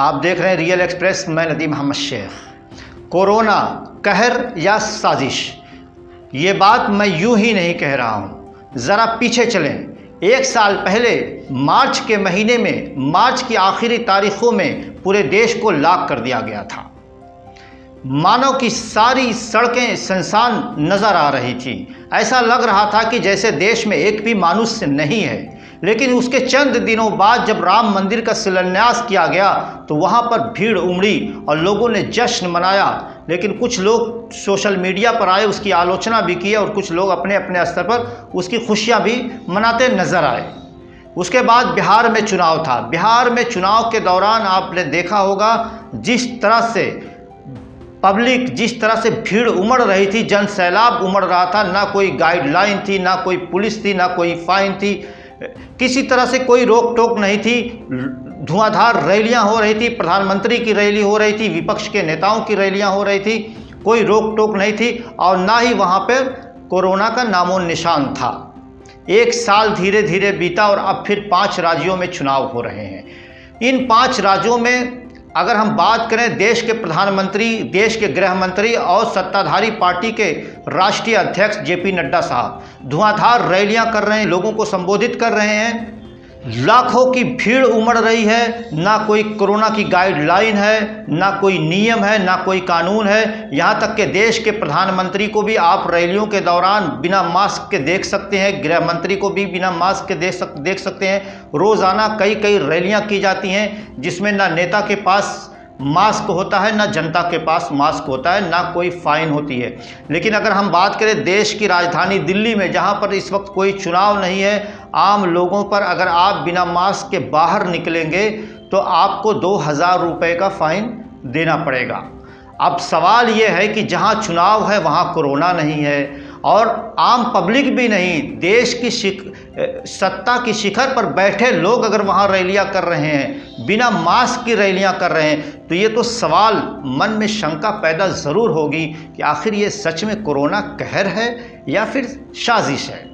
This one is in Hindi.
आप देख रहे हैं रियल एक्सप्रेस। मैं नदीम मोहम्मद शेख। कोरोना कहर या साजिश, ये बात मैं यूं ही नहीं कह रहा हूं। ज़रा पीछे चलें। 1 साल पहले मार्च के महीने में, मार्च की आखिरी तारीखों में पूरे देश को लॉक कर दिया गया था। मानव की सारी सड़कें सुनसान नज़र आ रही थी। ऐसा लग रहा था कि जैसे देश में एक भी मनुष्य नहीं है। लेकिन उसके चंद दिनों बाद जब राम मंदिर का शिलान्यास किया गया तो वहाँ पर भीड़ उमड़ी और लोगों ने जश्न मनाया। लेकिन कुछ लोग सोशल मीडिया पर आए, उसकी आलोचना भी की और कुछ लोग अपने अपने स्तर पर उसकी खुशियाँ भी मनाते नज़र आए। उसके बाद बिहार में चुनाव था। बिहार में चुनाव के दौरान आपने देखा होगा जिस तरह से पब्लिक, जिस तरह से भीड़ उमड़ रही थी, जन सैलाब उमड़ रहा था। ना कोई गाइडलाइन थी, ना कोई पुलिस थी, ना कोई फाइन थी, किसी तरह से कोई रोक टोक नहीं थी। धुआंधार रैलियां हो रही थी, प्रधानमंत्री की रैली हो रही थी, विपक्ष के नेताओं की रैलियां हो रही थी, कोई रोक टोक नहीं थी और ना ही वहां पर कोरोना का नामो निशान था। 1 साल धीरे धीरे बीता और अब फिर 5 राज्यों में चुनाव हो रहे हैं। इन 5 राज्यों में अगर हम बात करें, देश के प्रधानमंत्री, देश के गृह मंत्री और सत्ताधारी पार्टी के राष्ट्रीय अध्यक्ष जेपी नड्डा साहब धुआंधार रैलियां कर रहे हैं, लोगों को संबोधित कर रहे हैं। लाखों की भीड़ उमड़ रही है। ना कोई कोरोना की गाइडलाइन है, ना कोई नियम है, ना कोई कानून है। यहाँ तक कि देश के प्रधानमंत्री को भी आप रैलियों के दौरान बिना मास्क के देख सकते हैं, गृह मंत्री को भी बिना मास्क के देख सकते हैं। रोज़ाना कई रैलियाँ की जाती हैं जिसमें ना नेता के पास मास्क होता है, ना जनता के पास मास्क होता है, ना कोई फाइन होती है। लेकिन अगर हम बात करें देश की राजधानी दिल्ली में, जहां पर इस वक्त कोई चुनाव नहीं है, आम लोगों पर अगर आप बिना मास्क के बाहर निकलेंगे तो आपको 2000 रुपये का फाइन देना पड़ेगा। अब सवाल ये है कि जहां चुनाव है वहां कोरोना नहीं है और आम पब्लिक भी नहीं, देश की सत्ता की शिखर पर बैठे लोग अगर वहाँ रैलियाँ कर रहे हैं, बिना मास्क की रैलियाँ कर रहे हैं, तो ये तो सवाल, मन में शंका पैदा ज़रूर होगी कि आखिर ये सच में कोरोना कहर है या फिर साजिश है।